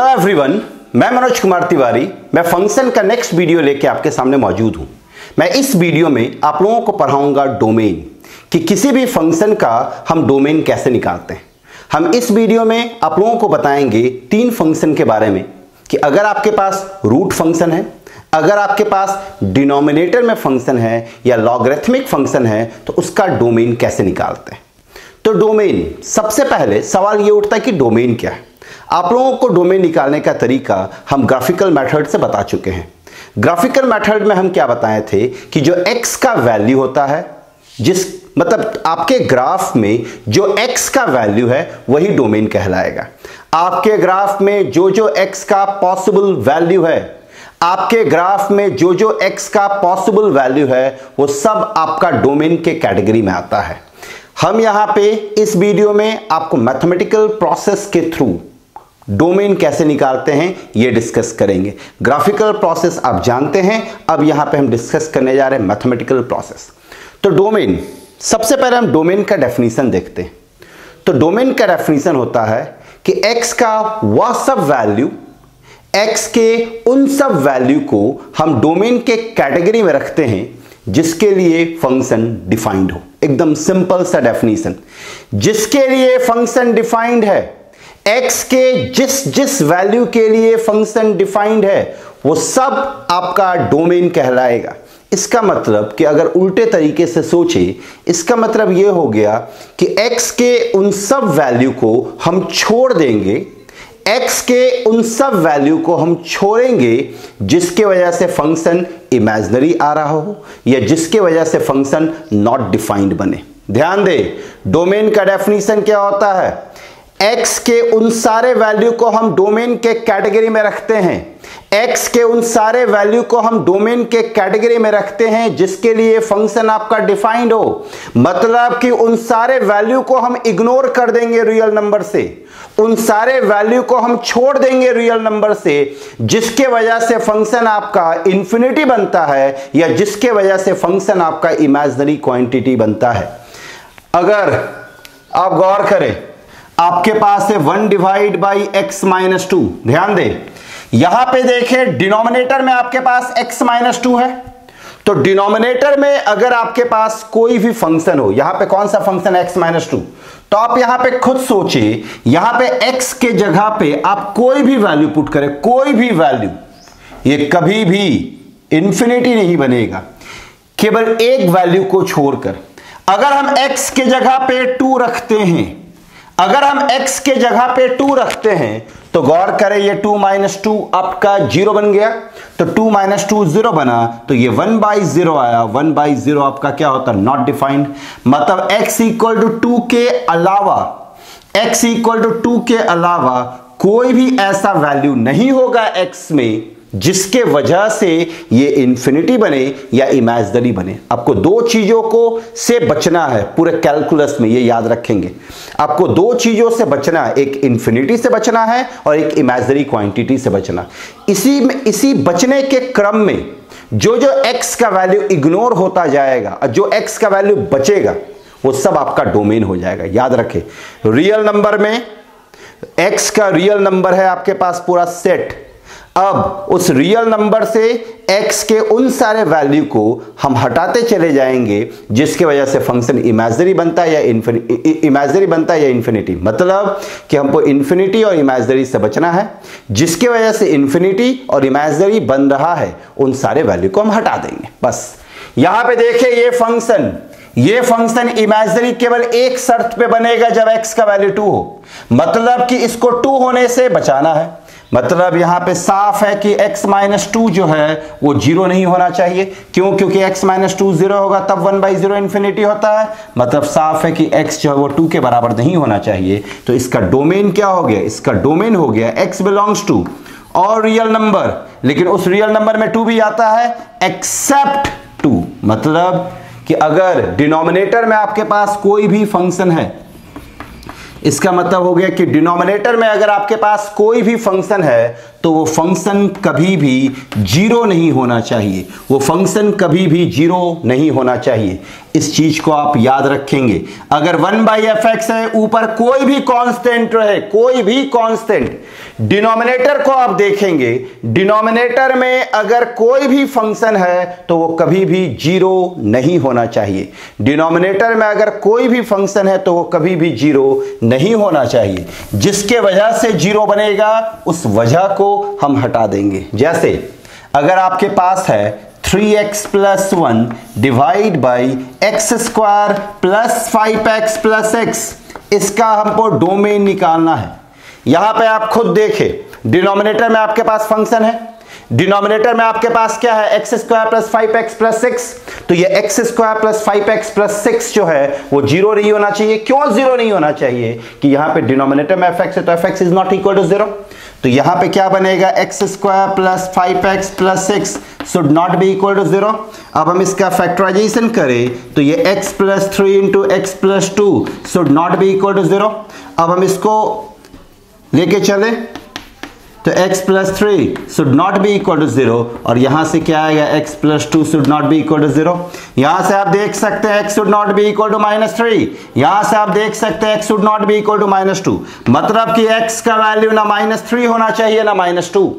Hello everyone, मैं मनोज कुमार तिवारी। मैं function का नेक्स्ट वीडियो लेके आपके सामने मौजूद हूं। मैं इस वीडियो में आप लोगों को पढ़ाऊंगा डोमेन, कि किसी भी फंक्शन का हम डोमेन कैसे निकालते हैं। हम इस वीडियो में आप लोगों को बताएंगे तीन फंक्शन के बारे में, कि अगर आपके पास रूट फंक्शन है, अगर आपके पास डिनोमिनेटर में फंक्शन है या लॉगरिथमिक फंक्शन है, तो उसका डोमेन कैसे निकालते हैं। तो डोमेन, सबसे पहले सवाल ये उठता है कि डोमेन क्या है। आप लोगों को डोमेन निकालने का तरीका हम ग्राफिकल मेथड से बता चुके हैं। ग्राफिकल मेथड में हम क्या बताए थे कि जो x का वैल्यू होता है, मतलब आपके ग्राफ में जो x का वैल्यू है वही डोमेन कहलाएगा। आपके ग्राफ में जो x का पॉसिबल वैल्यू है, आपके ग्राफ में जो x का पॉसिबल वैल्यू है, वो सब आपका डोमेन के कैटेगरी में आता है। हम यहां पे इस वीडियो में आपको मैथमेटिकल प्रोसेस के थ्रू डोमेन कैसे निकालते हैं ये डिस्कस करेंगे। ग्राफिकल प्रोसेस आप जानते हैं, अब यहां पे हम डिस्कस करने जा रहे हैं मैथमेटिकल प्रोसेस। तो डोमेन, सबसे पहले हम डोमेन का डेफिनेशन देखते हैं। तो डोमेन का डेफिनेशन होता है कि x का वह सब वैल्यू, x के उन सब वैल्यू को हम डोमेन के कैटेगरी में रखते हैं जिसके लिए फंक्शन डिफाइंड हो। एकदम सिंपल सा डेफिनेशन। जिसके लिए फंक्शन डिफाइंड है, x के जिस वैल्यू के लिए फंक्शन डिफाइंड है, वो सब आपका डोमेन कहलाएगा। इसका मतलब कि अगर उल्टे तरीके से सोचे, इसका मतलब यह हो गया कि x के उन सब वैल्यू को हम छोड़ देंगे, x के उन सब वैल्यू को हम छोड़ेंगे जिसके वजह से फंक्शन इमेजिनरी आ रहा हो या जिसके वजह से फंक्शन नॉट डिफाइंड बने। ध्यान दे, डोमेन का डेफिनेशन क्या होता है? x के उन सारे वैल्यू को हम डोमेन के कैटेगरी में रखते हैं। x के उन सारे वैल्यू को हम डोमेन के कैटेगरी में रखते हैं जिसके लिए फंक्शन आपका डिफाइंड हो। मतलब कि उन सारे वैल्यू को हम इग्नोर कर देंगे रियल नंबर से, उन सारे वैल्यू को हम छोड़ देंगे रियल नंबर से, जिसके वजह से फंक्शन आपका इंफिनिटी बनता है या जिसके वजह से फंक्शन आपका इमेजिनरी क्वांटिटी बनता है। अगर आप गौर करें, आपके पास है 1 डिवाइड बाई x माइनस 2। ध्यान दे, यहां पे देखें डिनोमिनेटर में आपके पास x माइनस 2 है। तो डिनोमिनेटर में अगर आपके पास कोई भी फंक्शन हो, यहां पे कौन सा फंक्शन x माइनस 2, तो आप यहां पे खुद सोचिए, यहां पे x के जगह पे आप कोई भी वैल्यू पुट करें, कोई भी वैल्यू, ये कभी भी इंफिनिटी नहीं बनेगा, केवल एक वैल्यू को छोड़कर। अगर हम x के जगह पे 2 रखते हैं, अगर हम x के जगह पे 2 रखते हैं, तो गौर करें ये 2 माइनस 2 आपका 0 बन गया। तो 2 माइनस 2 0 बना, तो ये 1/0 आया। 1/0 आपका क्या होता है? Not defined. मतलब x इक्वल टू 2 के अलावा, x इक्वल टू 2 के अलावा कोई भी ऐसा वैल्यू नहीं होगा x में जिसके वजह से ये इंफिनिटी बने या इमेजिनरी बने। आपको दो चीजों को से बचना है पूरे कैलकुलस में, ये याद रखेंगे। आपको दो चीजों से बचना है, एक इंफिनिटी से बचना है और एक इमेजिनरी क्वांटिटी से बचना। इसी बचने के क्रम में जो x का वैल्यू इग्नोर होता जाएगा और जो x का वैल्यू बचेगा वो सब आपका डोमेन हो जाएगा। याद रखें, रियल नंबर में x का रियल नंबर है आपके पास पूरा सेट। अब उस रियल नंबर से x के उन सारे वैल्यू को हम हटाते चले जाएंगे जिसकी वजह से फंक्शन इमेजिनरी बनता है या इंफिनिटी। मतलब कि हमको इंफिनिटी और इमेजिनरी से बचना है, जिसकी वजह से इंफिनिटी और इमेजिनरी बन रहा है उन सारे वैल्यू को हम हटा देंगे। बस यहां पे देखिए, ये फंक्शन इमेजिनरी केवल एक शर्त पे बनेगा, जब x का वैल्यू 2 हो। मतलब कि इसको 2 होने से बचाना है। मतलब यहां पे साफ है कि x माइनस 2 जो है वो 0 नहीं होना चाहिए। क्यों? क्योंकि x माइनस 2 0 होगा तब 1/0 इंफिनिटी होता है। मतलब साफ है कि x जो है वो 2 के बराबर नहीं होना चाहिए। तो इसका डोमेन क्या हो गया? इसका डोमेन हो गया x बिलोंग्स टू और रियल नंबर, लेकिन उस रियल नंबर में 2 भी आता है एक्सेप्ट 2। मतलब कि अगर डिनोमिनेटर में आपके पास कोई भी फंक्शन है, इसका मतलब हो गया कि डिनोमिनेटर में अगर आपके पास कोई भी फंक्शन है तो वो फंक्शन कभी भी 0 नहीं होना चाहिए। वो फंक्शन कभी भी 0 नहीं होना चाहिए। इस चीज को आप याद रखेंगे। अगर 1/fx है, ऊपर कोई भी कांस्टेंट रहे, कोई भी कांस्टेंट, डिनोमिनेटर को आप देखेंगे, डिनोमिनेटर में अगर कोई भी फंक्शन है तो वो कभी भी जीरो नहीं होना चाहिए। डिनोमिनेटर में अगर कोई भी फंक्शन है तो वो कभी भी जीरो नहीं होना चाहिए। जिसके वजह से जीरो बनेगा उस वजह को हम हटा देंगे। जैसे अगर आपके पास है 3x plus 1 divide by x square plus 5x plus x, इसका हमको डोमेन निकालना है। यहां पे आप खुद देखें, डिनोमिनेटर में आपके पास फंक्शन है, डिनोमिनेटर में आपके पास क्या है, x square plus 5x plus 6, तो ये x square plus 5x plus 6 जो है वो जीरो नहीं होना चाहिए। क्यों जीरो नहीं होना चाहिए? कि यहां पे डिनोमिनेटर में fx है तो fx is not equal to zero. तो यहां पे क्या बनेगा, x square plus 5x plus 6 should not be equal to zero. अब हम इसका फैक्टराइजेशन करें तो ये x plus 3 into x plus 2 should not be equal to zero. अब हम इसको लेके चले तो x plus 3 should not be equal to zero, और यहां से क्या आएगा, x plus 2 should not be equal to zero. यहां से आप देख सकते हैं x should not be equal to -3, यहां से आप देख सकते हैं x should not be equal to -2। मतलब कि x का वैल्यू ना -3 होना चाहिए ना -2,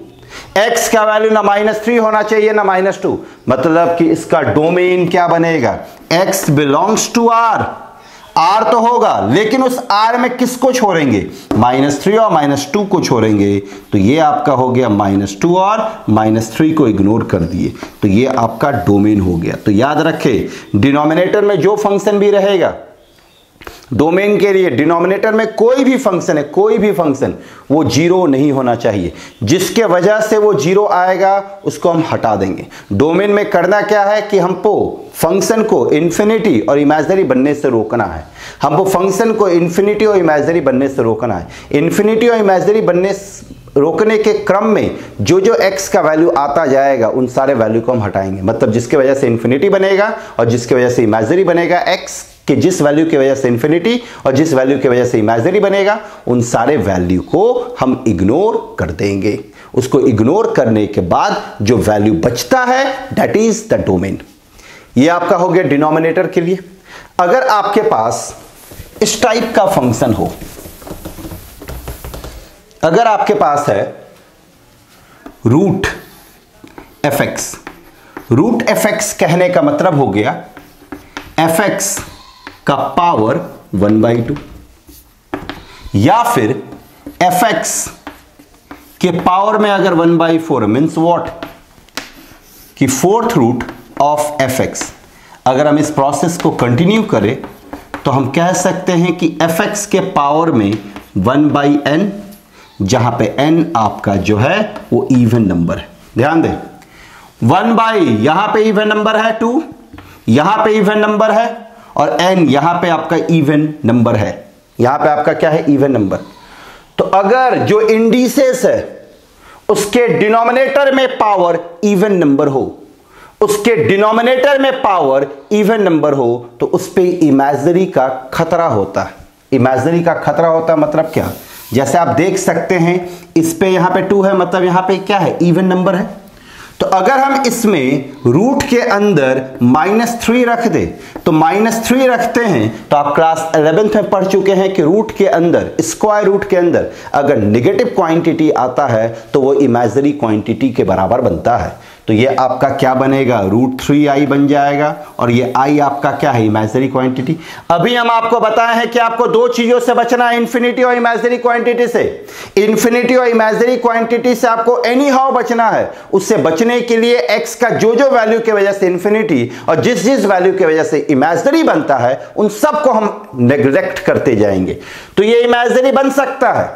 x का वैल्यू ना -3 होना चाहिए ना -2। मतलब कि इसका डोमेन क्या बनेगा, x belongs to R। R तो होगा लेकिन उस R में किसको छोड़ेंगे, -3 और -2 को छोड़ेंगे। तो ये आपका हो गया -2 और -3 को इग्नोर कर दिए, तो ये आपका डोमेन हो गया। तो याद रखें, डिनोमिनेटर में जो फंक्शन भी रहेगा, डोमेन के लिए डिनोमिनेटर में कोई भी फंक्शन है, कोई भी फंक्शन, वो जीरो नहीं होना चाहिए। जिसके वजह से वो जीरो आएगा उसको हम हटा देंगे। डोमेन में करना क्या है कि हमको फंक्शन को इन्फिनिटी और इमेजिनरी बनने से रोकना है। हमको फंक्शन को इन्फिनिटी और इमेजिनरी बनने से रोकना है। इन्फिनिटी और इमेजिनरी बनने रोकने के क्रम में जो जो x का वैल्यू आता जाएगा उन सारे वैल्यू को हम हटाएंगे। मतलब जिसके वजह से इन्फिनिटी बनेगा और जिसके वजह से इमेजिनरी बनेगा, x कि जिस वैल्यू की वजह से इन्फिनिटी और जिस वैल्यू की वजह से इमेजिनरी बनेगा, उन सारे वैल्यू को हम इग्नोर कर देंगे। उसको इग्नोर करने के बाद जो वैल्यू बचता है दैट इज द डोमेन। ये आपका हो गया डिनोमिनेटर के लिए। अगर आपके पास इस टाइप का फंक्शन हो, अगर आपके पास है रूट fx, रूट fx कहने का मतलब हो गया fx का पावर 1/2, या फिर fx के पावर में अगर 1/4 मीन्स व्हाट, कि फोर्थ रूट ऑफ fx। अगर हम इस प्रोसेस को कंटिन्यू करें तो हम कह सकते हैं कि fx के पावर में 1/n, जहां पे n आपका जो है वो इवन नंबर है। ध्यान दें, 1 यहां पे इवन नंबर है 2, यहां पे इवन नंबर है, और n यहां पे आपका इवन नंबर है। यहां पे आपका क्या है, इवन नंबर। तो अगर जो इंडिसेस है उसके डिनोमिनेटर में पावर इवन नंबर हो, उसके डिनोमिनेटर में पावर इवन नंबर हो, तो उस पे इमेजिनरी का खतरा होता है। इमेजिनरी का खतरा होता है मतलब क्या, जैसे आप देख सकते हैं इस पे यहां पे 2 है, मतलब यहां पे क्या है, इवन नंबर है। तो अगर हम इसमें रूट के अंदर -3 रख दे, तो -3 रखते हैं तो आप क्लास 11th में पढ़ चुके हैं कि रूट के अंदर, स्क्वायर रूट के अंदर अगर नेगेटिव क्वांटिटी आता है तो वो इमेजिनरी क्वांटिटी के बराबर बनता है। तो ये आपका क्या बनेगा, √3i बन जाएगा, और ये i आपका क्या है, इमेजिनरी क्वांटिटी। अभी हम आपको बताए हैं कि आपको दो चीजों से बचना है, इन्फिनिटी और इमेजिनरी क्वांटिटी से। इन्फिनिटी और इमेजिनरी क्वांटिटी से आपको एनी हाउ बचना है। उससे बचने के लिए x का जो जो वैल्यू की वजह से इन्फिनिटी और जिस जिस वैल्यू की वजह से इमेजिनरी बनता है उन सबको हम नेग्लेक्ट करते जाएंगे। तो ये इमेजिनरी बन सकता है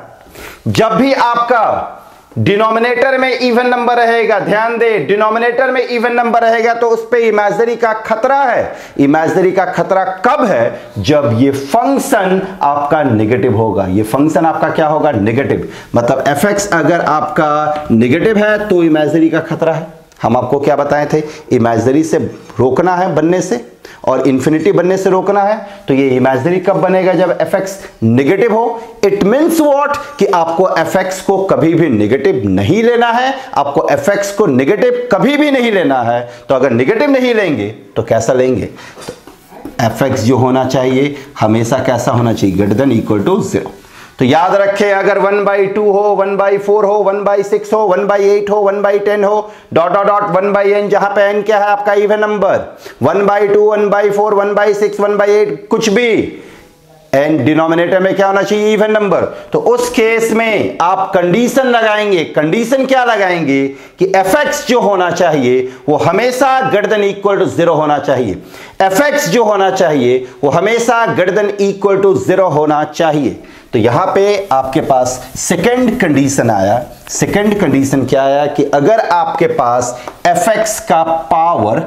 जब भी आपका डिनोमिनेटर में इवन नंबर रहेगा। ध्यान दें, डिनोमिनेटर में इवन नंबर रहेगा तो उस पे इमेजिनरी का खतरा है। इमेजिनरी का खतरा कब है, जब ये फंक्शन आपका नेगेटिव होगा। ये फंक्शन आपका क्या होगा, नेगेटिव। मतलब fx अगर आपका नेगेटिव है तो इमेजिनरी का खतरा है। हम आपको क्या बताए थे, इमेजिनरी से रोकना है बनने से और इन्फिनिटी बनने से रोकना है। तो ये इमेजिनरी कब बनेगा, जब fx नेगेटिव हो। इट मीन्स व्हाट, कि आपको fx को कभी भी नेगेटिव नहीं लेना है। आपको fx को नेगेटिव कभी भी नहीं लेना है। तो अगर नेगेटिव नहीं लेंगे तो कैसा लेंगे, तो fx जो होना चाहिए हमेशा कैसा होना चाहिए, ग्रेटर देन इक्वल टू 0। तो याद रखें, अगर 1/2 हो, 1/4 हो, 1/6 हो, 1/8 हो, 1/10 हो, डॉट डॉट डॉट 1/n, जहां पे n क्या है आपका इवन नंबर, 1/2, 1/4, 1/6, 1/8, कुछ भी n डिनोमिनेटर में क्या होना चाहिए, इवन नंबर। तो उस केस में आप कंडीशन लगाएंगे। कंडीशन क्या लगाएंगे कि fx जो होना चाहिए वो हमेशा ग्रेटर देन इक्वल टू 0 होना चाहिए। fx जो होना चाहिए वो हमेशा ग्रेटर देन इक्वल टू 0 होना चाहिए। तो यहां पे आपके पास सेकंड कंडीशन आया। सेकंड कंडीशन क्या आया कि अगर आपके पास fx का पावर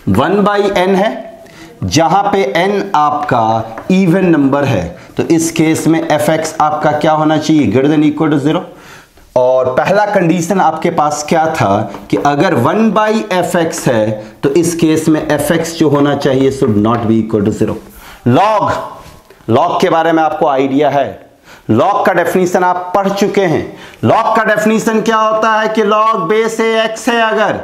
1/n है, जहां पे n आपका इवन नंबर है, तो इस केस में fx आपका क्या होना चाहिए, ग्रेटर देन इक्वल टू 0। और पहला कंडीशन आपके पास क्या था कि अगर 1/fx है तो इस केस में fx जो होना चाहिए should not be equal to 0। Log के बारे में आपको आइडिया है, लॉग का डेफिनेशन आप पढ़ चुके हैं। लॉग का डेफिनेशन क्या होता है कि लॉग बेस ए x है, अगर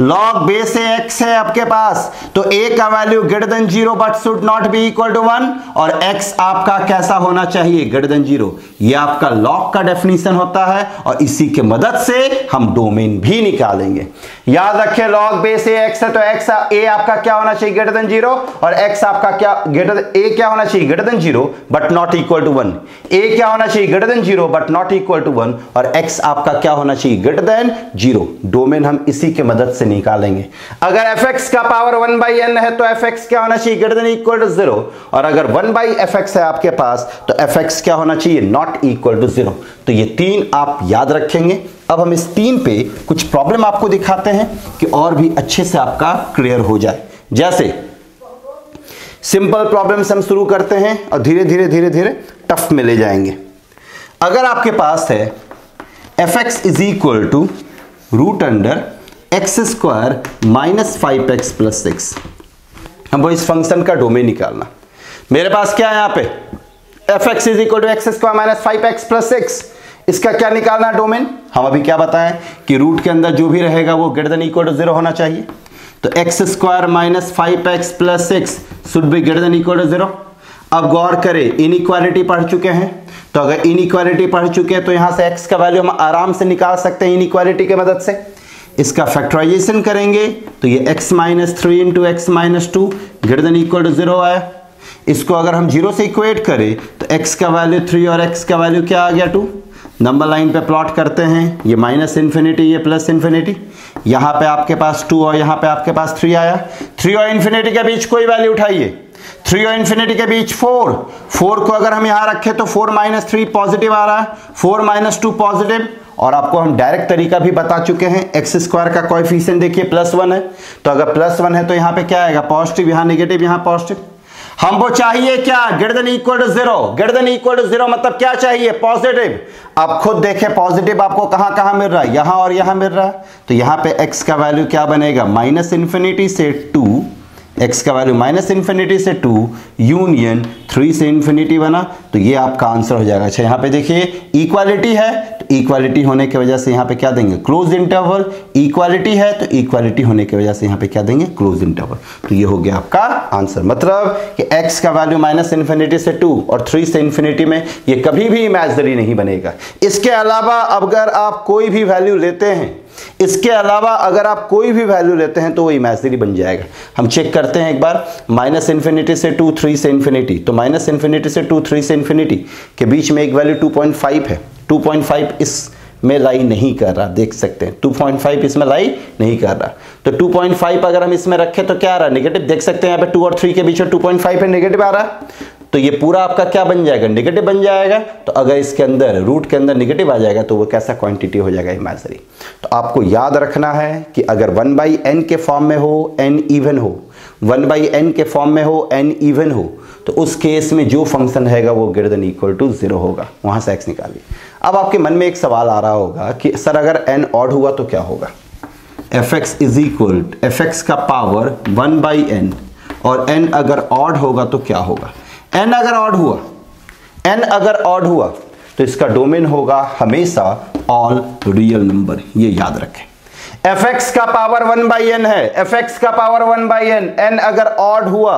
लॉग बेस ए x है आपके पास, तो a का value greater than 0 but should not be equal to 1, और x आपका कैसा होना चाहिए, ग्रेटर देन 0। ये आपका लॉग का डेफिनेशन होता है और इसी के मदद से हम डोमेन भी निकालेंगे। याद रखें, लॉग बेस ए x है तो x a आपका क्या होना चाहिए, ग्रेटर देन 0, और x आपका क्या a क्या होना चाहिए, greater than 0 but not equal to 1। a क्या होना चाहिए, greater than 0 but not equal to 1, और x आपका क्या होना चाहिए, ग्रेटर देन 0। डोमेन हम इसी के मदद से निकालेंगे। अगर fx का पावर 1/n है तो fx क्या होना चाहिए, ग्रेटर देन इक्वल टू 0, और अगर 1/fx है आपके पास तो fx क्या होना चाहिए, नॉट इक्वल टू 0। तो ये तीन आप याद रखेंगे। अब हम इस तीन पे कुछ प्रॉब्लम आपको दिखाते हैं कि और भी अच्छे से आपका क्लियर हो जाए। जैसे सिंपल प्रॉब्लम्स हम शुरू करते हैं और धीरे धीरे धीरे धीरे टफ में ले जाएंगे। अगर आपके पास है fx is equal to root under x² minus 5x plus 6, हमको इस फंक्शन का डोमेन निकालना। मेरे पास क्या है यहां पे, fx is equal to x² minus 5x plus 6, इसका क्या निकालना डोमेन। हम अभी क्या बताएं कि रूट के अंदर जो भी रहेगा वो ग्रेटर देन इक्वल टू 0 होना चाहिए। तो x² minus 5x plus 6 should be greater than equal to 0। अब गौर करें, इनइक्वालिटी पढ़ चुके हैं, तो अगर इनइक्वालिटी पढ़ चुके हैं तो यहां से x का वैल्यू हम आराम से निकाल सकते हैं इनइक्वालिटी के मदद से। इसका फैक्टराइजेशन करेंगे तो ये x minus 3 into x minus 2 greater than equal to 0 आया। इसको अगर हम 0 से इक्वेट करें तो x का वैल्यू 3 और x का वैल्यू क्या आ गया, 2। नंबर लाइन पे प्लॉट करते हैं, ये माइनस इन्फिनिटी, ये प्लस इन्फिनिटी, यहाँ पे आपके पास 2 और यहाँ पे आपके पास 3 आया। 3 और इन्फिनिटी के बीच कोई वैल्यू उठाइए, 3 और इन्फिनिटी के बीच 4 को अगर हम यहाँ रखें तो 4 माइनस 3 पॉजिटिव आ रहा है, 4 माइनस 2 पॉजिटिव। और आपको हम डायरेक्ट तरीका भी बता चुके हैं, x² का कोएफिशिएंट देखिए +1 है, तो अगर +1 है तो यहाँ पे क्या आएगा, पॉजिटिव, यहाँ नेगेटिव, यहाँ पॉजिटिव। हमको चाहिए क्या, greater than equal to 0। Greater than equal to 0 मतलब क्या चाहिए, पॉजिटिव। आप खुद देखें पॉजिटिव आपको कहां कहां मिल रहा है, यहां और यहां मिल रहा है। तो यहां पे x का वैल्यू क्या बनेगा, माइनस इन्फिनिटी से 2, x का वैल्यू माइनस इन्फिनिटी से 2 यूनियन 3 से इन्फिनिटी बना, तो ये आपका आंसर हो जाएगा। अच्छा यहाँ पे देखिए इक्वालिटी है, तो इक्वालिटी होने की वजह से यहाँ पे क्या देंगे, क्लोज इंटरवल। इक्वालिटी है तो इक्वालिटी होने की वजह से यहाँ पे क्या देंगे, क्लोज इंटरवल। तो ये हो गया आपका आंसर। मतलब कि x का वैल्यू माइनस इन्फिनिटी से 2 और 3 से इन्फिनिटी में ये कभी भी इमेजिनरी नहीं बनेगा। इसके अलावा अगर आप कोई भी वैल्यू लेते हैं, इसके अलावा अगर आप कोई भी वैल्यू लेते हैं तो वो इमेजिनरी बन जाएगा। हम चेक करते हैं एक बार, माइनस इन्फिनिटी से 2, 3 से इन्फिनिटी, तो माइनस इन्फिनिटी से 2, 3 से इन्फिनिटी के बीच में एक वैल्यू 2.5 है। 2.5 इसमें लाई नहीं कर रहा, देख सकते हैं 2.5 इसमें लाई नहीं कर रहा। तो 2.5 अगर हम इसमें रखें तो क्या आ रहा है, नेगेटिव। देख सकते हैं यहाँ पे 2 और 3 के बीच में 2.5 है, नेगेटिव आ रहा है। तो ये पूरा आपका क्या बन जाएगा, नेगेटिव बन जाएगा। तो अगर इसके अंदर रूट के अंदर नेगेटिव आ जाएगा तो वो कैसा क्वांटिटी हो जाएगा, इमेजिनरी। तो आपको याद रखना है कि अगर 1/n के फॉर्म में हो, n इवन हो, 1/n के फॉर्म में हो, n इवन हो, तो उस केस में जो फंक्शन रहेगा वो ग्रेटर देन इक्वल टू 0 होगा। वहां से x निकालिए। अब आपके मन में एक सवाल आ रहा होगा कि सर अगर n ऑड हुआ तो क्या होगा। fx इज इक्वल fx का पावर 1/n और n अगर ऑड होगा तो क्या होगा। n अगर ऑड हुआ तो इसका डोमेन होगा हमेशा ऑल रियल नंबर, ये याद रखें। fx का पावर 1/n है, fx का पावर 1/n, n अगर ऑड हुआ,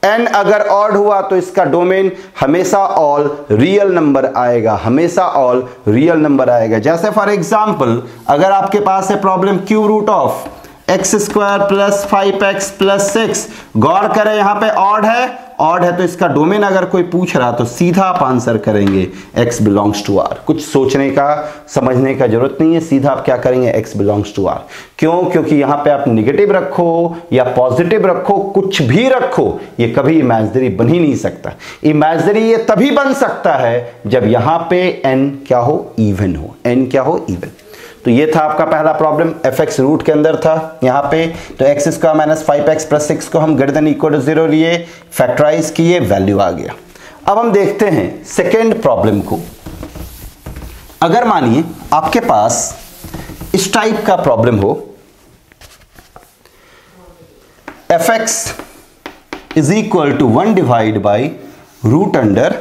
n अगर ऑड हुआ तो इसका डोमेन हमेशा ऑल रियल नंबर आएगा, हमेशा ऑल रियल नंबर आएगा। जैसे फॉर एग्जांपल अगर आपके पास है problem cube root of x square plus 5x plus 6, गौर करें यहां पे ऑड है तो इसका डोमेन अगर कोई पूछ रहा तो सीधा आप आंसर करेंगे x बिलोंग्स टू r। कुछ सोचने का समझने का जरूरत नहीं है, सीधा आप क्या करेंगे x बिलोंग्स टू r। क्यों? क्योंकि यहां पे आप निगेटिव रखो या पॉजिटिव रखो, कुछ भी रखो, ये कभी इमेजिनरी बन ही नहीं सकता। इमेजिनरी ये तभी बन सकता है जब यहां पे n क्या हो, इवन हो, n क्या हो, इवन। तो ये था आपका पहला प्रॉब्लम, fx रूट के अंदर था यहां पे, तो x square minus 5x plus 6 को हम ग्रेटर देन इक्वल टू 0 लिए, फैक्टराइज किए, वैल्यू आ गया। अब हम देखते हैं सेकेंड प्रॉब्लम को। अगर मानिए आपके पास इस टाइप का प्रॉब्लम हो, fx is equal to 1 divide by root under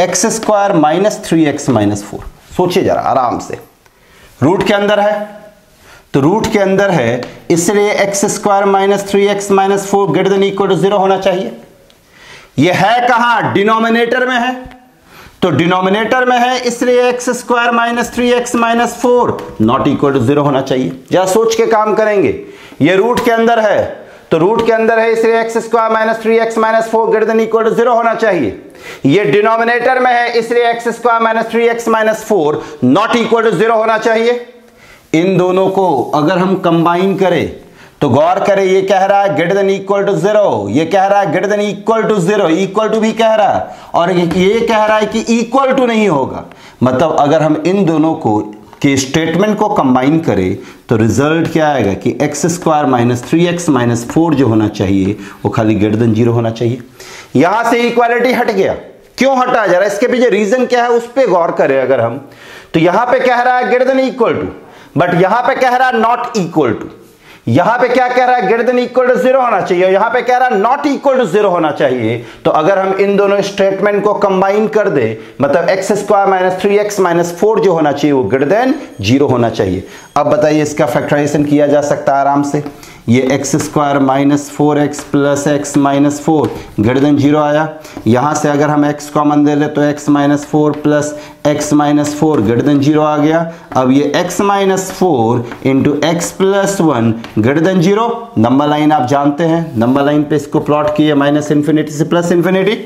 x square minus 3x minus 4। सोचिए जरा आराम से, रूट के अंदर है तो रूट के अंदर है, इसलिए x square minus 3x minus 4 greater than equal to 0 होना चाहिए। यह है कहां? डिनोमिनेटर में है, तो डिनोमिनेटर में है इसलिए x square minus 3x minus 4 not equal to 0 होना चाहिए। जरा सोच के काम करेंगे, यह रूट के अंदर है तो रूट के अंदर है इसलिए x square minus 3x minus 4 greater than equal to 0 होना चाहिए। ये डिनोमिनेटर में है इसलिए x square minus 3x minus 4 not equal to 0 होना चाहिए। इन दोनों को अगर हम कंबाइन करें तो गौर करें, ये कह रहा है ग्रेटर देन इक्वल टू 0, ये कह रहा है greater than equal to 0, equal to भी कह रहा है, और ये कह रहा है कि इक्वल टू नहीं होगा। मतलब अगर हम इन दोनों को के स्टेटमेंट को कंबाइन करें तो रिजल्ट क्या आएगा कि x square minus 3x minus 4 जो होना चाहिए वो खाली ग्रेटर देन 0 होना चाहिए। यहां से इक्वालिटी हट गया, क्यों हटा? जरा इसके पीछे रीजन क्या है उस पर गौर करें। अगर हम तो यहां पे कह रहा है greater than equal to, but यहां पे कह रहा है नॉट इक्वल टू। यहां पे क्या कह रहा है? ग्रेटर देन इक्वल टू 0 होना चाहिए, यहां पे कह रहा है नॉट इक्वल टू 0 होना चाहिए। तो अगर हम इन दोनों स्टेटमेंट को कंबाइन कर दे, मतलब x square minus 3x minus 4 जो होना चाहिए वो ग्रेटर देन 0 होना चाहिए। अब बताइए इसका फैक्टराइजेशन किया जा सकता है आराम से। ये x square minus 4x plus x minus 4 greater than 0 आया। यहां से अगर हम x कॉमन दे ले तो x minus 4 plus x minus 4 greater than 0 आ गया। अब ये x minus 4 into x plus 1 greater than 0। Number line आप जानते हैं, नंबर लाइन पे इसको प्लॉट किए माइनस इन्फिनिटी से प्लस इन्फिनिटी।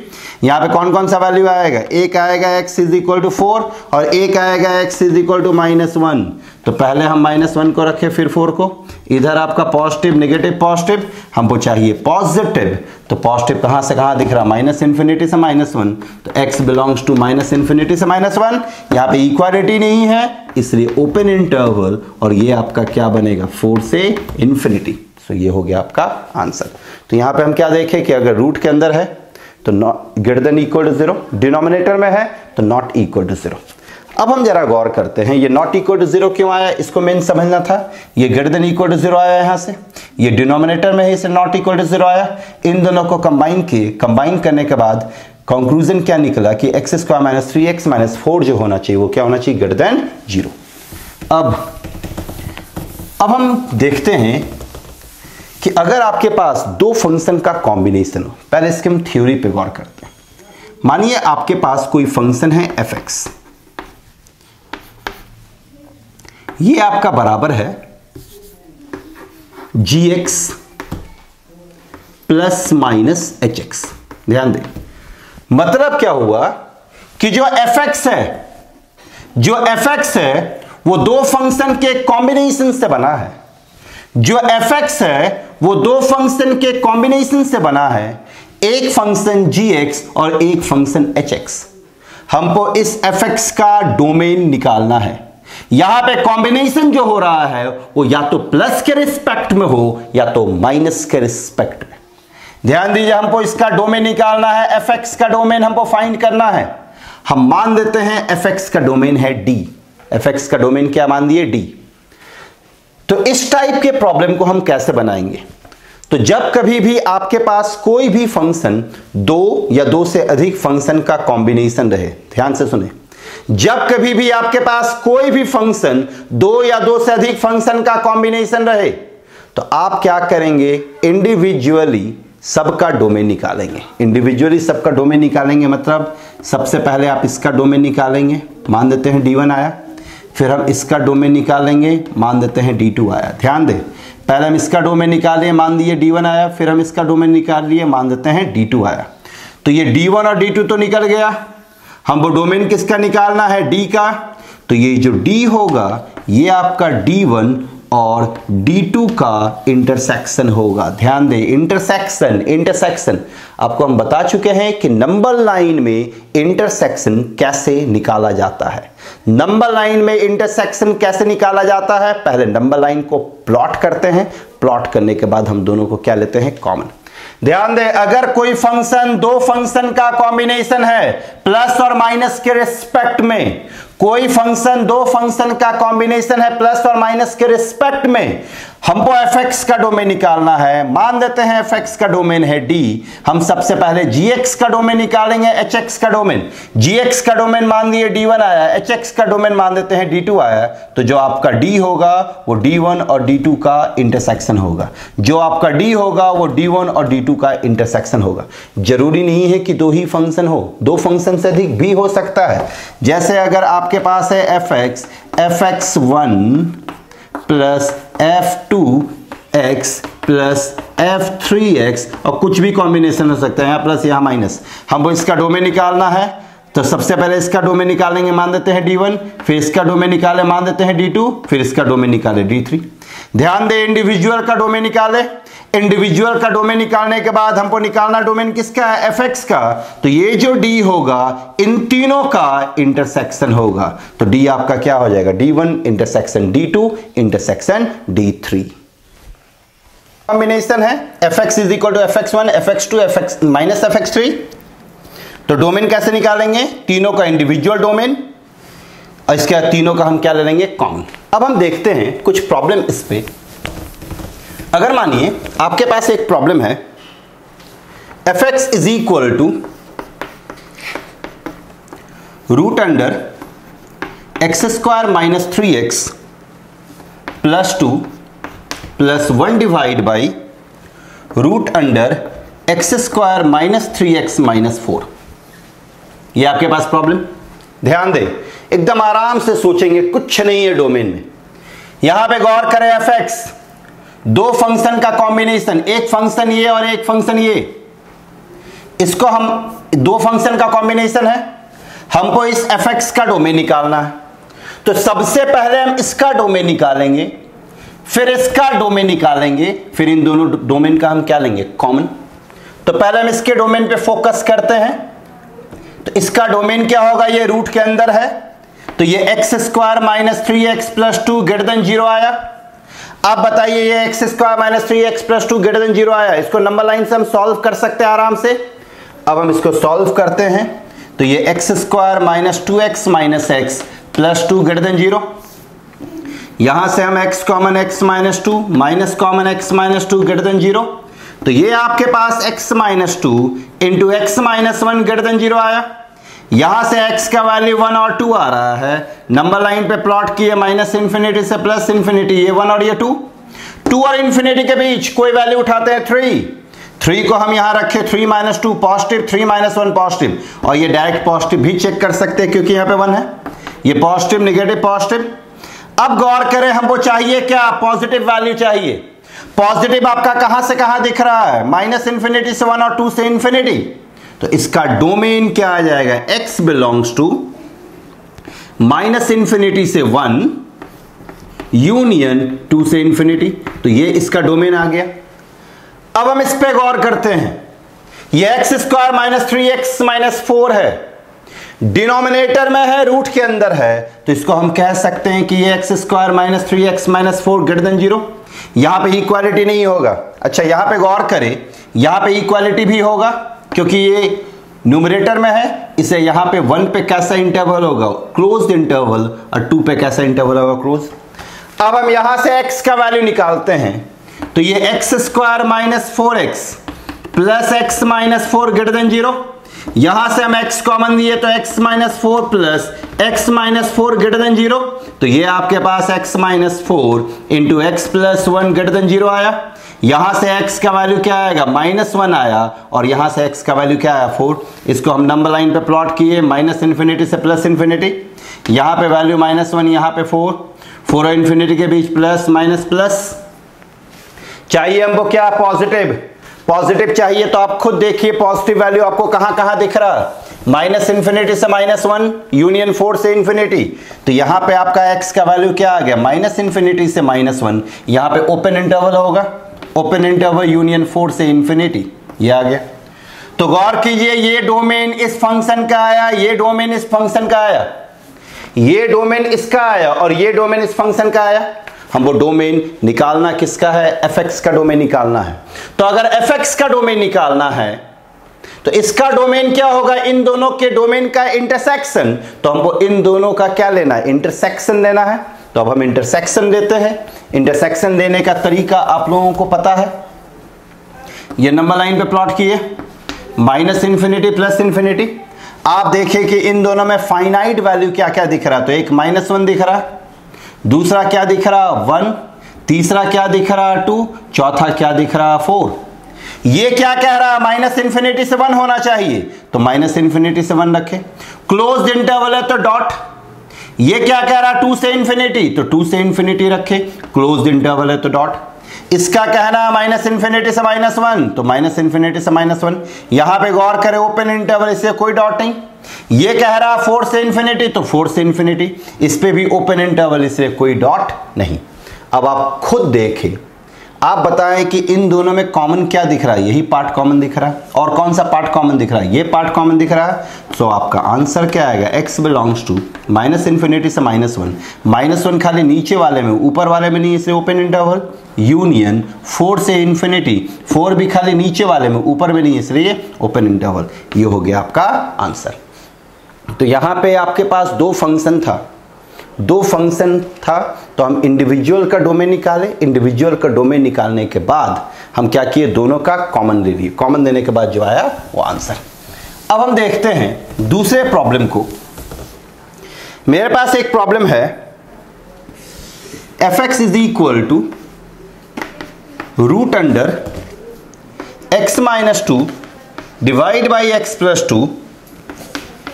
यहाँ पे कौन कौन सा वैल्यू आएगा? एक आएगा x इज इक्वल टू 4 और एक आएगा x is equal to minus 1। तो पहले हम माइनस 1 को रखे फिर 4 को। इधर आपका पॉजिटिव नेगेटिव पॉजिटिव, हमको चाहिए पॉजिटिव, तो पॉजिटिव कहां से कहां दिख रहा? माइनस इन्फिनिटी से माइनस 1, तो x belongs to minus infinity से माइनस 1। यहाँ पे इक्वालिटी नहीं है इसलिए ओपन इंटरवल, और ये आपका क्या बनेगा? 4 से इन्फिनिटी। सो ये हो गया आपका आंसर। तो यहाँ पे हम क्या देखें कि अगर रूट के अंदर है तो greater than equal to 0, denominator में है तो नॉट इक्वल टू 0। अब हम जरा गौर करते हैं, ये नॉट इक्वल टू 0 क्यों आया, इसको मेन समझना था। ये ग्रेटर देन इक्वल टू 0 आया यहां से, ये डिनोमिनेटर में है इसलिए नॉट इक्वल टू 0 आया। इन दोनों को कंबाइन करने के बाद कंक्लूजन क्या निकला कि x square minus 3x minus 4 जो होना चाहिए वो क्या होना चाहिए? Greater than 0। अब हम देखते हैं कि अगर आपके पास दो फंक्शन का कॉम्बिनेशन हो, पहले इसके हम थ्योरी पे गौर करते हैं। मानिए आपके पास कोई फंक्शन है fx, ये आपका बराबर है gx प्लस माइनस hx। ध्यान दें, मतलब क्या हुआ कि जो fx है वो दो फंक्शन के कॉम्बिनेशन से बना है। जो fx है वो दो फंक्शन के कॉम्बिनेशन से बना है, एक फंक्शन gx और एक फंक्शन hx। हमको इस fx का डोमेन निकालना है। यहां पे कॉम्बिनेशन जो हो रहा है वो या तो प्लस के रिस्पेक्ट में हो या तो माइनस के रिस्पेक्ट में। ध्यान दीजिए, हमको इसका डोमेन निकालना है, fx का डोमेन हमको फाइंड करना है। हम मान देते हैं fx का डोमेन है d। fx का डोमेन क्या मान दिए? d। तो इस टाइप के प्रॉब्लम को हम कैसे बनाएंगे? तो जब कभी भी आपके पास कोई भी फंक्शन दो या दो से अधिक फंक्शन का कॉम्बिनेशन रहे, ध्यान से सुने, जब कभी भी आपके पास कोई भी फंक्शन दो या दो से अधिक फंक्शन का कॉम्बिनेशन रहे तो आप क्या करेंगे? इंडिविजुअली सबका डोमेन निकालेंगे। इंडिविजुअली सबका डोमेन निकालेंगे मतलब सबसे पहले आप इसका डोमेन निकालेंगे, मान देते हैं D1 आया, फिर हम इसका डोमेन निकालेंगे, मान देते हैं D2 आया। ध्यान दें, पहले हम इसका डोमेन निकालिए, मान दिए D1 आया, फिर हम इसका डोमेन निकाल लिए, मान देते हैं D2 आया। तो ये D1 और D2 तो निकल गया, हमको डोमेन किसका निकालना है? D का। तो ये जो D होगा ये आपका D1 और D2 का इंटरसेक्शन होगा। ध्यान दें, इंटरसेक्शन आपको हम बता चुके हैं कि नंबर लाइन में इंटरसेक्शन कैसे निकाला जाता है। नंबर लाइन में इंटरसेक्शन कैसे निकाला जाता है? पहले नंबर लाइन को प्लॉट करते हैं, प्लॉट करने के बाद हम दोनों को क्या लेते हैं? कॉमन। ध्यान दें, अगर कोई फंक्शन दो फंक्शन का कॉम्बिनेशन है प्लस और माइनस के रिस्पेक्ट में, कोई फंक्शन दो फंक्शन का कॉम्बिनेशन है प्लस और माइनस के रिस्पेक्ट में, हमको fx का डोमेन निकालना है। मान देते हैं fx का डोमेन है D, हम सबसे पहले gx का डोमेन निकालेंगे, hx का डोमेन। gx का डोमेन मान दिए D1 आया, hx का डोमेन मान देते हैं D2 आया। तो जो आपका D होगा वो D1 और D2 का इंटरसेक्शन होगा, जो आपका D होगा वो D1 और D2 का इंटरसेक्शन होगा। जरूरी नहीं है कि दो ही फंक्शन हो, दो फंक्शन से अधिक भी हो सकता है। जैसे अगर आपके पास है fx1 plus f2x plus f3x और कुछ भी कॉम्बिनेशन हो सकता है, यहाँ प्लस यहाँ माइनस। हमको इसका डोमेन निकालना है तो सबसे पहले इसका डोमेन निकालेंगे, मान देते हैं D1, फिर इसका डोमेन निकाले, मान देते हैं D2, फिर इसका डोमेन निकाले D3। ध्यान दें, इंडिविजुअल का डोमेन निकाले, इंडिविजुअल का डोमेन निकालने के बाद हमको निकालना डोमेन किसका है? fx का। तो ये जो D होगा इन तीनों का इंटरसेक्शन होगा, तो D आपका क्या हो जाएगा? D1 intersection D2 intersection D3। Combination है fx is equal to fx1 fx2 fx minus fx3। तो डोमेन कैसे निकालेंगे? तीनों का इंडिविजुअल डोमेन और इसके बाद तीनों का हम क्या ले लेंगे? कॉमन। अब हम देखते हैं कुछ प्रॉब्लम इस पे। अगर मानिए आपके पास एक प्रॉब्लम है, fx is equal to root under x square minus 3x plus 2 plus 1 divide by root under x square minus 3x minus 4। ये आपके पास प्रॉब्लम। ध्यान दें, एकदम आराम से सोचेंगे, कुछ नहीं है डोमेन में। यहां पे गौर करें, fx दो फंक्शन का कॉम्बिनेशन, एक फंक्शन ये और एक फंक्शन ये, इसको हम दो फंक्शन का कॉम्बिनेशन है, हमको इस fx का डोमेन निकालना है। तो सबसे पहले हम इसका डोमेन निकालेंगे, फिर इसका डोमेन निकालेंगे, फिर इन दोनों डोमेन का हम क्या लेंगे? कॉमन। तो पहले हम इसके डोमेन पे फोकस करते हैं। तो इसका डोमेन क्या होगा? ये रूट के अंदर है, तो ये x square minus 3x plus 2 greater than 0 आया। अब बताइए, ये x square minus 3x plus 2 greater than 0 आया, इसको नंबर लाइन से हम सॉल्व कर सकते हैं आराम से। अब हम इसको सॉल्व करते हैं, तो ये x square minus 2x minus x plus 2 greater than 0। यहां से हम x common x minus 2 minus common x minus 2 greater than 0। तो ये आपके पास x minus 2 into x minus 1 greater than 0 आया। यहां से x का वैल्यू 1 और 2 आ रहा है, नंबर लाइन पे प्लॉट किए, माइनस इंफिनिटी से प्लस इंफिनिटी, ये 1 और ये 2। 2 और इंफिनिटी के बीच कोई वैल्यू उठाते हैं 3 को हम यहां रखे, 3 माइनस 2 पॉजिटिव, 3 माइनस 1 पॉजिटिव, और ये डायरेक्ट पॉजिटिव भी चेक कर सकते हैं क्योंकि यहां पे 1 है, ये पॉजिटिव निगेटिव पॉजिटिव। अब गौर करें, हमको चाहिए क्या? पॉजिटिव वैल्यू चाहिए। पॉजिटिव आपका कहां से कहां दिख रहा है? माइनस इंफिनिटी से 1 और 2 से इंफिनिटी। तो इसका डोमेन क्या आ जाएगा? x belongs to minus infinity से 1 यूनियन 2 से इंफिनिटी। तो ये इसका डोमेन आ गया। अब हम इस पे गौर करते हैं, ये x square minus 3x minus 4 है, डिनोमिनेटर में है, रूट के अंदर है, तो इसको हम कह सकते हैं कि ये x square minus 3x minus 4 greater than 0। यहां पे इक्वालिटी नहीं होगा। अच्छा, यहां पे गौर करें, यहां पे इक्वालिटी भी होगा क्योंकि ये न्यूमरेटर में है, इसे यहां पे 1 पे कैसा इंटरवल होगा? क्लोज्ड इंटरवल, और 2 पे कैसा इंटरवल होगा? क्लोज। अब हम यहां से x का वैल्यू निकालते हैं, तो ये x square minus 4x plus x minus 4 greater than 0। यहां से हम x कॉमन दिए तो x minus 4 plus x minus 4 greater than 0। तो ये आपके पास x minus 4 into x plus 1 greater than 0 आया। यहां से x का वैल्यू क्या आएगा, -1 आया, और यहां से x का वैल्यू क्या आया, 4। इसको हम नंबर लाइन पे प्लॉट किए, -∞ से +∞। यहां पे वैल्यू -1, यहां पे 4 और इन्फिनिटी के बीच प्लस माइनस प्लस। चाहिए हमको क्या, पॉजिटिव। पॉजिटिव चाहिए तो आप खुद देखिए पॉजिटिव वैल्यू आपको कहां कहां दिख रहा है, -∞ से -1 यूनियन 4 से इन्फिनिटी। तो यहां पे आपका x का वैल्यू क्या आ गया, -∞ से -1। यहां पे ओपन इंटरवल होगा, ओपन इंटरवल यूनियन 4 से इन्फिनिटी, ये आ गया। तो गौर कीजिए, ये डोमेन इस फंक्शन का आया, ये डोमेन इस फंक्शन का आया, ये डोमेन इसका आया, और ये डोमेन इस फंक्शन का आया। हमको डोमेन निकालना किसका है, fx का डोमेन निकालना है। तो अगर fx का डोमेन निकालना है तो इसका डोमेन क्या होगा, इन दोनों के डोमेन का इंटरसेक्शन। तो हमको इन दोनों का क्या लेना है, इंटरसेक्शन लेना है। तो अब हम इंटरसेक्शन लेते हैं। इंटरसेक्शन लेने का तरीका आप लोगों को पता है, ये नंबर लाइन पे प्लॉट किए, -∞ +∞। आप देखिए कि इन दोनों में फाइनाइट वैल्यू क्या क्या दिख रहा है। तो एक -1 दिख रहा है, दूसरा क्या दिख रहा, 1, तीसरा क्या दिख रहा, 2, चौथा क्या दिख रहा, 4। ये क्या कह रहा है, -∞ से 1 होना चाहिए, तो -∞ से 1 रखे। क्लोज्ड इंटरवल है तो डॉट। ये क्या कह रहा है, 2 से इन्फिनिटी, तो 2 से इन्फिनिटी रखे। क्लोज्ड इंटरवल है तो डॉट। इसका कहना है -∞ से -1, तो -∞ से -1। यहां पे गौर करें, ओपन इंटरवल, इससे कोई डॉट नहीं। ये कह रहा 4 से इन्फिनिटी, तो 4 से इन्फिनिटी, इस पे भी ओपन इंटरवल, इसलिए कोई डॉट नहीं। अब आप खुद देखें, आप बताएं कि इन दोनों में कॉमन क्या दिख रहा है, यही पार्ट कॉमन दिख रहा है, और कौन सा पार्ट कॉमन दिख रहा है, ये पार्ट कॉमन दिख रहा है। तो आपका आंसर क्या आएगा, x बिलोंग्स टू -∞ से -1। -1 खाली नीचे वाले में, ऊपर वाले में नहीं, इसलिए ओपन इंटरवल यूनियन 4 से इन्फिनिटी। 4 भी खाली नीचे वाले में, ऊपर में नहीं, इसलिए ओपन इंटरवल। ये हो गया आपका आंसर। तो यहां पे आपके पास दो फंक्शन था, तो हम इंडिविजुअल का डोमेन निकाले। इंडिविजुअल का डोमेन निकालने के बाद हम क्या किए, दोनों का कॉमन ले लिए। कॉमन लेने के बाद जो आया वो आंसर। अब हम देखते हैं दूसरे प्रॉब्लम को। मेरे पास एक प्रॉब्लम है, fx is equal to √root under x - 2 divide by x + 2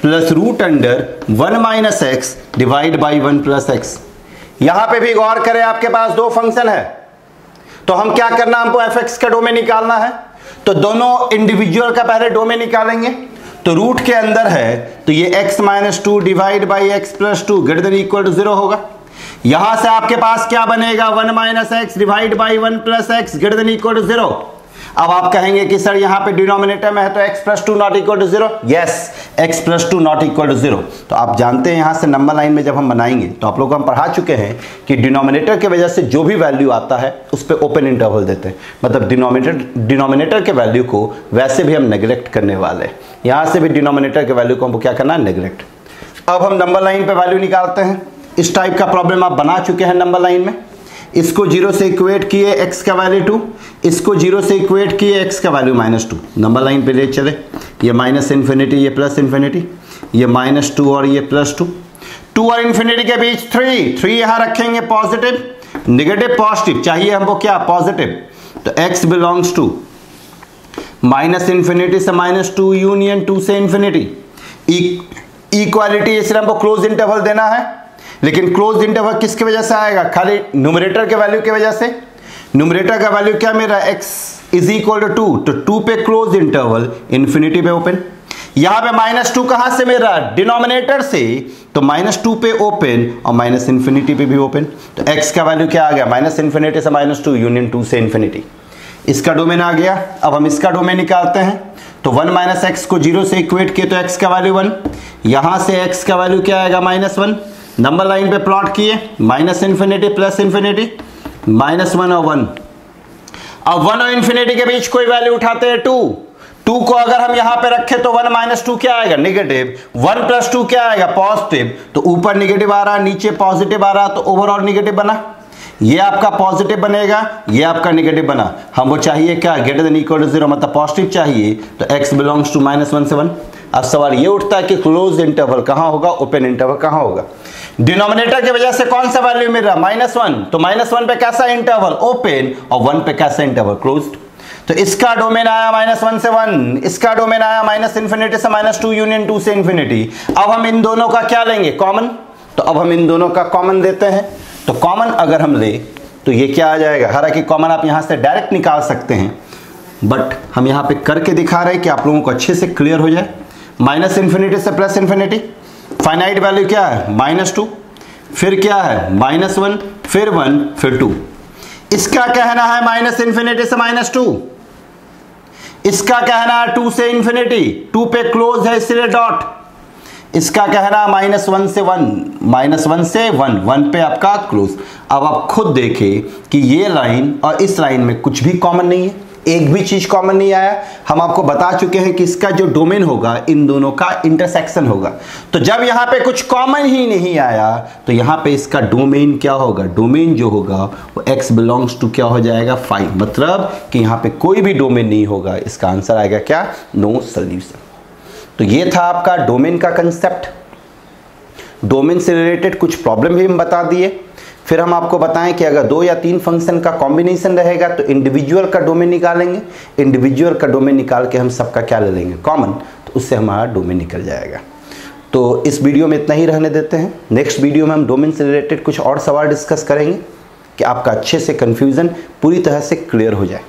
plus √1 - x divide by 1 + x। यहां पे भी गौर करें, आपके पास दो फंक्शन है, तो हम क्या करना, हमको fx का डोमेन निकालना है। तो दोनों इंडिविजुअल का पहले डोमेन निकालेंगे। तो रूट के अंदर है, तो ये x - 2 divide by x + 2 greater than equal to 0 होगा। यहां से आपके पास क्या बनेगा, 1 - x divide by 1 + x greater than equal to 0। अब आप कहेंगे कि सर यहां पे डिनोमिनेटर में है तो x + 2 not equal to 0। Yes, x + 2 not equal to 0। तो आप जानते हैं यहां से नंबर लाइन में जब हम बनाएंगे, तो आप लोग हम पढ़ा चुके हैं कि डिनोमिनेटर के वजह से जो भी वैल्यू आता है उस पर ओपन इंटरवल देते हैं। मतलब डिनोमिनेटर के वैल्यू को वैसे भी हम नेग्लेक्ट करने वाले हैं। यहां से भी डिनोमिनेटर के वैल्यू को हमको क्या करना है, नेग्लेक्ट। अब हम नंबर लाइन पे वैल्यू निकालते हैं। इस टाइप का प्रॉब्लम आप बना चुके हैं नंबर लाइन में। इसको 0 से इक्वेट किए, x का वैल्यू 2, इसको 0 से इक्वेट किए, x का वैल्यू -2। नंबर लाइन पे ले चले, ये -∞, ये +∞, ये -2 और ये +2। 2 और इन्फिनिटी के बीच 3 यहां रखेंगे, पॉजिटिव नेगेटिव पॉजिटिव चाहिए हमको क्या, पॉजिटिव। तो x बिलोंग्स टू -∞ से -2 यूनियन 2 से इन्फिनिटी। इक्वालिटी, इसलिए हमको क्लोज इंटरवल देना है, लेकिन क्लोज इंटरवल किसकी वजह से आएगा, खाली न्यूमरेटर के वैल्यू की वजह से। न्यूमरेटर का वैल्यू क्या मेरा, x इज इक्वल टू 2, तो 2 पे क्लोज इंटरवल, इन्फिनिटी पे ओपन। यहां पे -2 कहां से मेरा, डिनोमिनेटर से, तो -2 पे ओपन और -∞ पे भी ओपन। तो x का वैल्यू क्या आ गया, -∞ से -2 यूनियन 2 से इन्फिनिटी। इसका डोमेन आ गया। अब हम इसका डोमेन निकालते हैं। तो 1 - x को 0 से इक्वेट किए तो x का वैल्यू 1, यहां से x का वैल्यू क्या आएगा, -1। नंबर लाइन पे प्लॉट किए, -∞ +∞, -1 और 1। अब 1 और इन्फिनिटी के बीच कोई वैल्यू उठाते हैं, 2 को अगर हम यहां पे रखें तो 1 - 2 क्या आएगा, नेगेटिव। 1 + 2 क्या आएगा, पॉजिटिव। तो ऊपर नेगेटिव आ रहा, नीचे पॉजिटिव आ रहा, तो ओवरऑल नेगेटिव बना। ये आपका पॉजिटिव बनेगा, ये आपका नेगेटिव बना। हमको चाहिए क्या, ग्रेटर देन इक्वल टू 0 मतलब पॉजिटिव चाहिए, तो x बिलोंग्स टू -1 से 1। अब सवाल ये उठता है कि क्लोज इंटरवल कहां होगा, ओपन इंटरवल कहां होगा। डिनोमिनेटर की वजह से कौन सा वैल्यू मिल रहा, -1, तो -1 पे कैसा इंटरवल, ओपन, और 1 पे कैसा इंटरवल, क्लोज्ड। तो इसका डोमेन आया -1 से 1, इसका डोमेन आया -∞ से -2 यूनियन 2 से इंफिनिटी। अब हम इन दोनों का क्या लेंगे, कॉमन। तो अब हम इन दोनों का कॉमन देते हैं। तो कॉमन अगर हम ले तो ये क्या आ जाएगा, हालांकि कॉमन आप यहां से डायरेक्ट निकाल सकते हैं, बट हम यहां पे करके दिखा रहे हैं कि आप लोगों को अच्छे से क्लियर हो जाए। -∞ से +∞, फाइनाइट वैल्यू क्या है, -2, फिर क्या है, -1, फिर 1, फिर 2। इसका कहना है -∞ से -2, इसका कहना है 2 से इंफिनिटी, 2 पे क्लोज है इसलिए डॉट। इसका कहना है -1 से 1, -1 से 1, 1 पे आपका क्लोज। अब आप खुद देखें कि ये लाइन और इस लाइन में कुछ भी कॉमन नहीं है, एक भी चीज कॉमन नहीं आया। हम आपको बता चुके हैं कि इसका जो डोमेन होगा इन दोनों का इंटरसेक्शन होगा। तो जब यहां पे कुछ कॉमन ही नहीं आया तो यहां पे इसका डोमेन क्या होगा, डोमेन जो होगा वो x बिलोंग्स टू क्या हो जाएगा, 5, मतलब कि यहां पे कोई भी डोमेन नहीं होगा। इसका आंसर आएगा क्या, नो सॉल्यूशन। तो ये था आपका डोमेन का कंसेप्ट। डोमेन से रिलेटेड कुछ प्रॉब्लम भी हम बता दिए। फिर हम आपको बताएं कि अगर 2 या 3 फंक्शन का कॉम्बिनेशन रहेगा तो इंडिविजुअल का डोमेन निकालेंगे, इंडिविजुअल का डोमेन निकाल के हम सबका क्या ले लेंगे, कॉमन, तो उससे हमारा डोमेन निकल जाएगा। तो इस वीडियो में इतना ही रहने देते हैं। नेक्स्ट वीडियो में हम डोमेन से रिलेटेड कुछ और सवाल डिस्कस करेंगे कि आपका अच्छे से कन्फ्यूज़न पूरी तरह से क्लियर हो जाए।